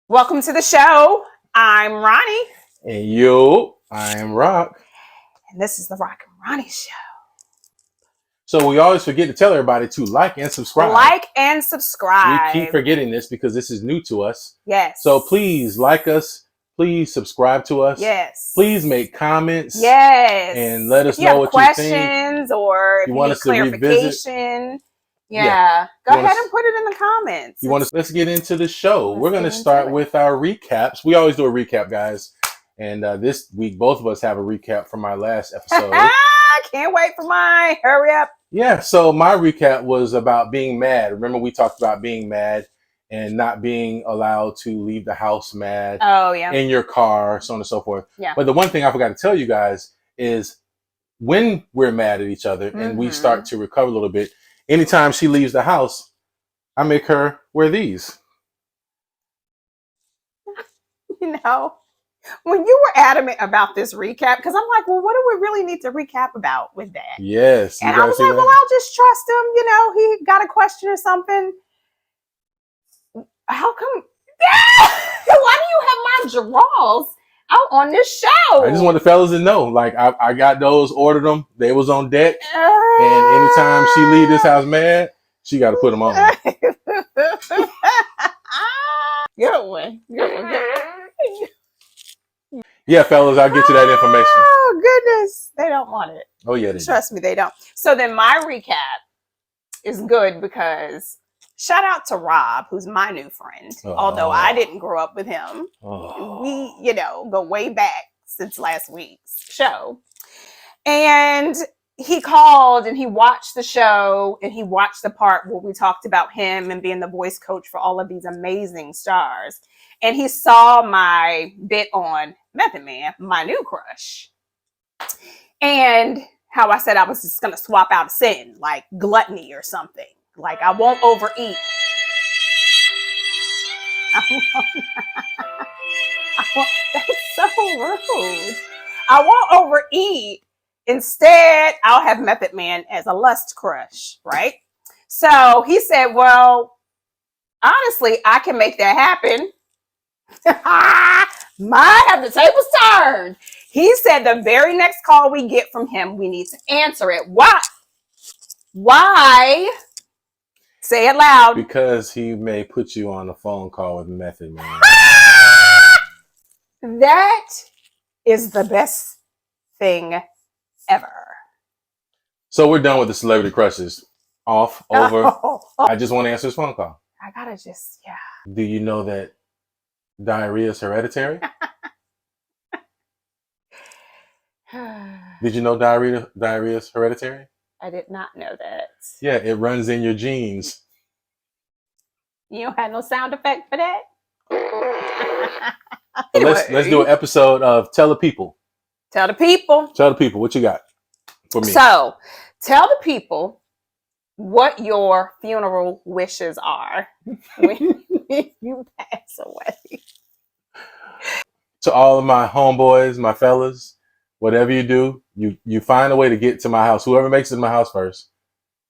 Welcome to the show. I'm Ronnie. And yo, I am Rock. And this is the Rock and Ronnie Show. So we always forget to tell everybody to like and subscribe. Like and subscribe. We keep forgetting this because this is new to us. Yes. So please like us. Please subscribe to us. Yes. Please make comments. Yes. And let us know know what you think. Questions or if you want us to revisit. Yeah. Go ahead and put it in the comments. Let's get into the show. We're going to start with our recaps. We always do a recap, guys. And this week, both of us have a recap from our last episode. Can't wait for mine. Hurry up. Yeah, so my recap was about being mad. Remember, we talked about being mad and not being allowed to leave the house mad. Oh, yeah. In your car, so on and so forth. Yeah. But the one thing I forgot to tell you guys is when we're mad at each other and we start to recover a little bit, anytime she leaves the house, I make her wear these. You know, when you were adamant about this recap, because I'm like, well, what do we really need to recap about with that? Yes. And I was like, well, I'll just trust him. You know, he got a question or something. How come? Why do you have my drawers out on this show? I just want the fellas to know, like, I got those, ordered them. They was on deck. And anytime she leave this house mad, she got to put them on. Good one. Yeah, fellas, I'll get you that information. Oh, goodness. They don't want it. Oh, yeah, they Trust me, they don't. So then my recap is good because shout out to Rob, who's my new friend. Although I didn't grow up with him. We, go way back since last week's show. And he called and he watched the show and he watched the part where we talked about him and being the voice coach for all of these amazing stars. And he saw my bit on Method Man, my new crush. And how I said I was just going to swap out a sin, like gluttony or something. Like I won't overeat. That's so rude. I won't overeat. Instead, I'll have Method Man as a lust crush, right? So he said, well, honestly, I can make that happen. Might have the tables turned. He said the very next call we get from him, we need to answer it. Why? Why? Say it loud. Because he may put you on a phone call with Method Man. That is the best thing ever. So we're done with the celebrity crushes. Over. I just want to answer his phone call. I gotta just, Do you know that diarrhea is hereditary? Did you know diarrhea is hereditary? I did not know that. Yeah, it runs in your genes. You don't have no sound effect for that? Anyway. Let's do an episode of Tell the People. Tell the people. Tell the people what you got for me. So, tell the people what your funeral wishes are when you pass away. To all of my homeboys, my fellas, whatever you do, you find a way to get to my house. Whoever makes it to my house first,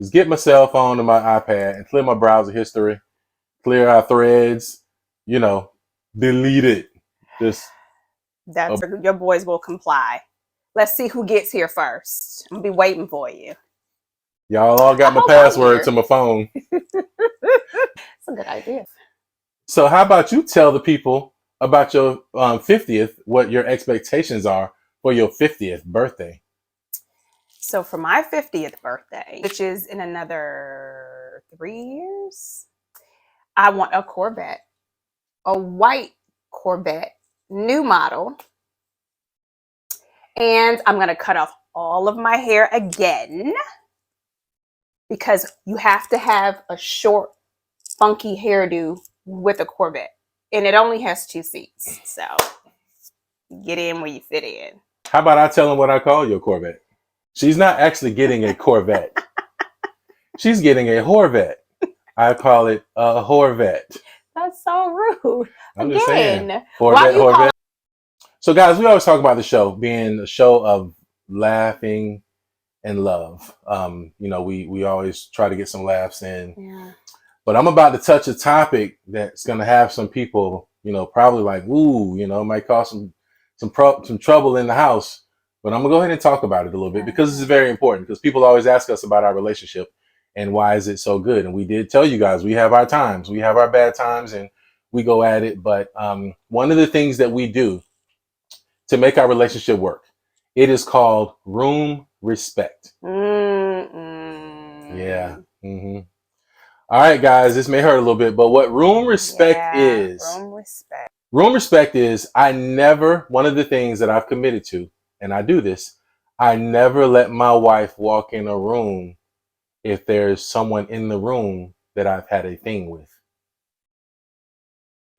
just get my cell phone and my iPad and clear my browser history, clear our threads, delete it. Your boys will comply. Let's see who gets here first. I'm gonna be waiting for you. Y'all all got my password to my phone. That's a good idea. So how about you tell the people about your 50th, what your expectations are for your 50th birthday? So for my 50th birthday, which is in another 3 years, I want a Corvette, a white Corvette, new model. And I'm going to cut off all of my hair again because you have to have a short, funky hairdo with a Corvette. And it only has 2 seats. So get in where you fit in. How about I tell them what I call your Corvette? She's not actually getting a Corvette. She's getting a Horvette. I call it a Horvette. That's so rude. I'm just saying. Horvette. So guys, we always talk about the show being a show of laughing and love. We always try to get some laughs in. Yeah. But I'm about to touch a topic that's going to have some people, probably like, ooh, it might cause some trouble in the house. But I'm gonna go ahead and talk about it a little bit because this is very important. Because people always ask us about our relationship and why is it so good. And we did tell you guys we have our times, we have our bad times, and we go at it. But one of the things that we do to make our relationship work, it is called room respect. Yeah. Mm-hmm. All right, guys, this may hurt a little bit, but what room respect is, room respect is, one of the things that I've committed to, and I do this, I never let my wife walk in a room if there's someone in the room that I've had a thing with.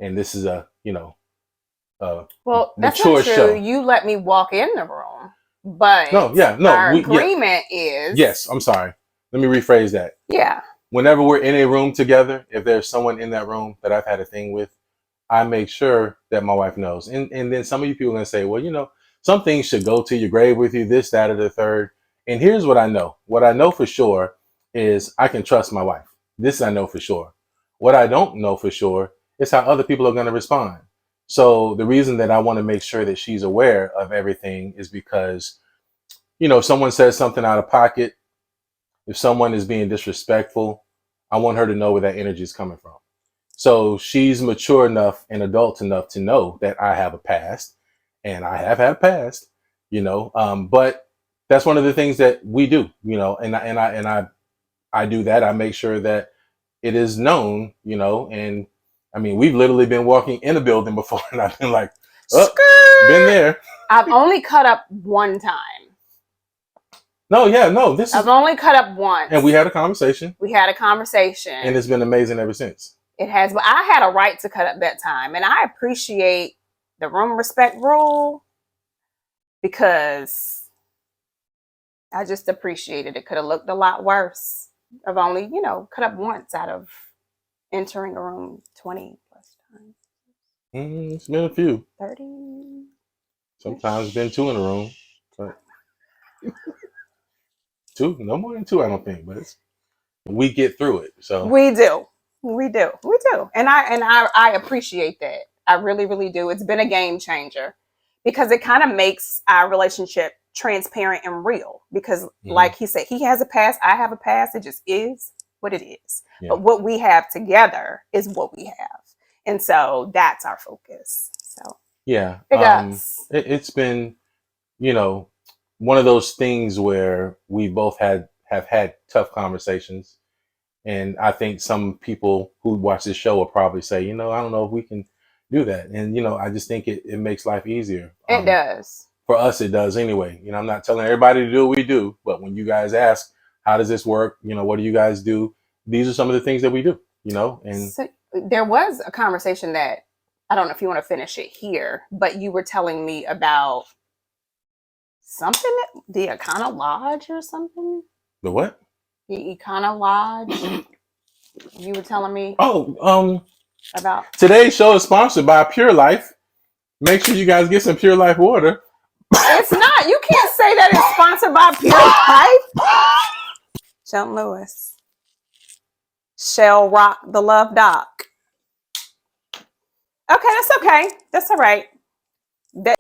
And this is a well, that's mature not true. show. You let me walk in the room, but our agreement is... Yes, I'm sorry. Let me rephrase that. Yeah. Whenever we're in a room together, if there's someone in that room that I've had a thing with, I make sure that my wife knows. And then some of you people are going to say, well, some things should go to your grave with you, this, that, or the third. And here's what I know. What I know for sure is I can trust my wife. This I know for sure. What I don't know for sure is how other people are going to respond. So the reason that I want to make sure that she's aware of everything is because, if someone says something out of pocket, if someone is being disrespectful, I want her to know where that energy is coming from. So she's mature enough and adult enough to know that I have a past, and I have had a past, but that's one of the things that we do, and I do that. I make sure that it is known, and I mean, we've literally been walking in a building before and I've been like, oh, been there. I've only cut up one time. I've only cut up once. And we had a conversation. And it's been amazing ever since. It has, but I had a right to cut up that time. And I appreciate the room respect rule because I just appreciated it. Could have looked a lot worse. I've only, cut up once out of entering a room 20 plus times. It's been a few. 30. Sometimes it's been 2 in a room. But 2, no more than 2, I don't think. But we get through it. So we do. And I appreciate that. I really, really do. It's been a game changer because it kind of makes our relationship transparent and real because like he said, he has a past, I have a past. It just is what it is. Yeah. But what we have together is what we have. And so that's our focus. So yeah, it's been, one of those things where we both have had tough conversations. And I think some people who watch this show will probably say, I don't know if we can do that. And, I just think it makes life easier. It does. For us, it does anyway. I'm not telling everybody to do what we do, but when you guys ask, how does this work? What do you guys do? These are some of the things that we do, and so there was a conversation that, I don't know if you want to finish it here, but you were telling me about something, the Econo Lodge or something. The what? The Econo Lodge. You were telling me. About today's show is sponsored by Pure Life. Make sure you guys get some Pure Life water. It's not. You can't say that it's sponsored by Pure Life. Shelton Lewis. Shell Rock the Love Doc. Okay, that's okay. That's all right.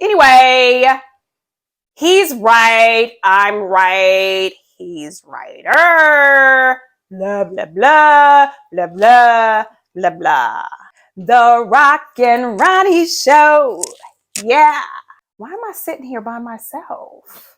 Anyway, he's right. I'm right. He's righter. Blah, blah, blah, blah, blah, blah, blah. The Rock and Ronnie Show. Yeah. Why am I sitting here by myself?